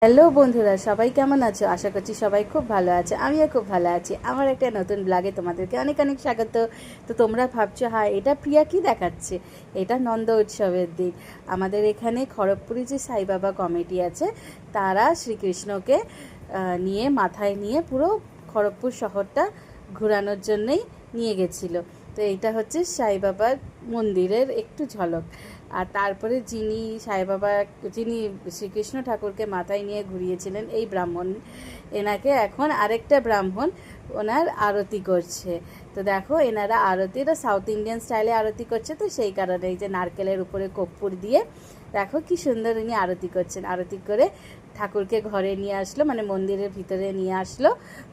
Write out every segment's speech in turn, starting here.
Hello বন্ধুরা, সবাই কেমন আছো? আশা করছি সবাই খুব ভালো আছে। আমিও খুব ভালো আছি। আমার একটা নতুন ব্লগে তোমাদেরকে অনেক অনেক স্বাগত। তো তোমরা ভাবছো হ্যাঁ এটা প্রিয়া কি দেখাচ্ছে, এটা নন্দ উৎসবের দিন। আমাদের এখানে খড়গপুরে যে সাই বাবা কমিটি আছে, তারা শ্রীকৃষ্ণকে নিয়ে মাথায় নিয়ে পুরো খড়গপুর শহরটা ঘোরানোর জন্যই নিয়ে গেছিলো। তো এইটা হচ্ছে সাই বাবার মন্দিরের একটু ঝলক। আর তারপরে যিনি সাই বাবা, যিনি শ্রীকৃষ্ণ ঠাকুরকে মাথায় নিয়ে ঘুরিয়েছিলেন, এই ব্রাহ্মণ, এনাকে এখন আরেকটা ব্রাহ্মণ ওনার আরতি করছে। তো দেখো এনারা আরতি, এটা সাউথ ইন্ডিয়ান স্টাইলে আরতি করছে, তো সেই কারণে এই যে নারকেলের উপরে কর্পূর দিয়ে দেখো কি সুন্দর ইনি আরতি করছেন। আরতি করে ঠাকুরকে ঘরে নিয়ে আসলো, মানে মন্দিরের ভিতরে নিয়ে আসলো।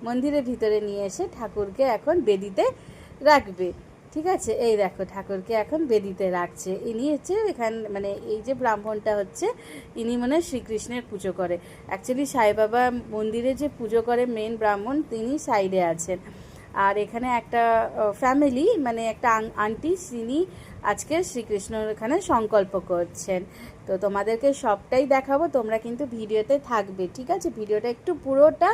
মন্দিরের ভিতরে নিয়ে এসে ঠাকুরকে এখন বেদিতে রাখবে। ঠিক আছে, এই দেখো ঠাকুরকে এখন বেদিতে রাখছে। ইনি হচ্ছে এখান, মানে এই যে ব্রাহ্মণটা হচ্ছে, ইনি মানে শ্রীকৃষ্ণের পুজো করে। অ্যাকচুয়ালি সাই বাবা মন্দিরে যে পুজো করে মেন ব্রাহ্মণ, তিনি সাইডে আছেন। আর এখানে একটা ফ্যামিলি, মানে একটা আন্টি, তিনি আজকে শ্রীকৃষ্ণর এখানে সংকল্প করছেন। তো তোমাদেরকে সবটাই দেখাবো, তোমরা কিন্তু ভিডিওতে থাকবে, ঠিক আছে? ভিডিওটা একটু পুরোটা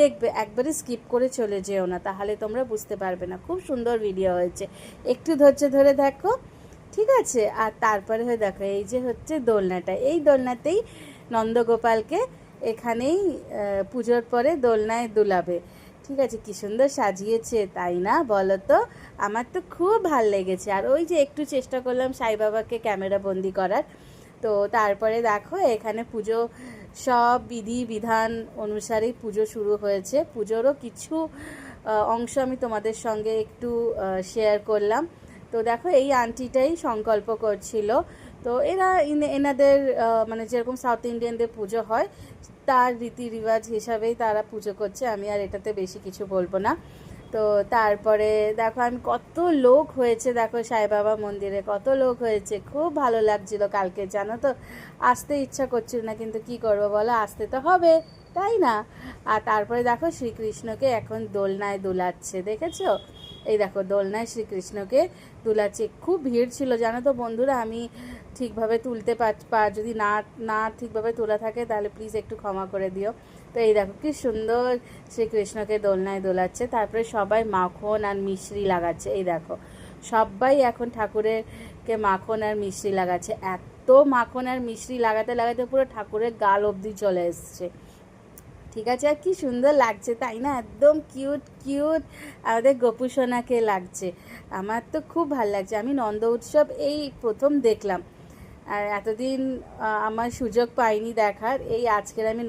দেখবে, একবারে স্কিপ করে চলে যেও না, তাহলে তোমরা বুঝতে পারবে না। খুব সুন্দর ভিডিও হয়েছে, একটু ধৈর্য ধরে দেখো, ঠিক আছে? আর তারপরে হয়ে দেখো এই যে হচ্ছে দোলনাটা, এই দোলনাতেই নন্দগোপালকে এখানেই পুজোর পরে দোলনায় দুলাবে। ঠিক আছে, কি সুন্দর সাজিয়েছে, তাই না বলো তো? আমার তো খুব ভাল লেগেছে। আর ওই যে একটু চেষ্টা করলাম সাই বাবাকে ক্যামেরা বন্দি করার। তো তারপরে দেখো এখানে পুজো সব বিধি বিধান অনুসারেই পুজো শুরু হয়েছে। পুজোরও কিছু অংশ আমি তোমাদের সঙ্গে একটু শেয়ার করলাম। তো দেখো এই আন্টিটাই সংকল্প করছিল। তো এরা এনাদের মানে যেরকম সাউথ ইন্ডিয়ানদের পুজো হয়, তার রীতি রিবাজ হিসাবেই তারা পুজো করছে। আমি আর এটাতে বেশি কিছু বলবো না। তো তারপরে দেখো আমি কত লোক হয়েছে, দেখো সাই বাবা মন্দিরে কত লোক হয়েছে, খুব ভালো লাগছিল কালকে, জানো তো? আসতে ইচ্ছা করছিল না, কিন্তু কি করবো বলো, আসতে তো হবে, তাই না? আর তারপরে দেখো শ্রীকৃষ্ণকে এখন দোলনায় দুলাচ্ছে, দেখেছো? এই দেখো দোলনায় শ্রীকৃষ্ণকে দুলাচ্ছে। খুব ভিড় ছিল জানো তো বন্ধুরা, আমি ঠিকভাবে তুলতে যদি না না ঠিকভাবে তোলা থাকে তাহলে প্লিজ একটু ক্ষমা করে দিও। তো এই দেখো কি সুন্দর শ্রীকৃষ্ণকে দোলনায় দোলাচ্ছে। তারপরে সবাই মাখন আর মিশ্রি লাগাচ্ছে, এই দেখো সবাই এখন ঠাকুরেরকে মাখন আর মিশ্রি লাগাচ্ছে। এত মাখন আর মিশ্রি লাগাতে লাগাতে পুরো ঠাকুরের গাল অবধি চলে এসছে। ঠিক আছে, আর কি সুন্দর লাগছে তাই না? একদম কিউট কিউট আমাদের গোপু সোনাকে লাগছে। আমার তো খুব ভালো লাগছে। আমি নন্দ উৎসব এই প্রথম দেখলাম, আর এতদিন আমার সুযোগ পাইনি দেখার। এই আজকের আমি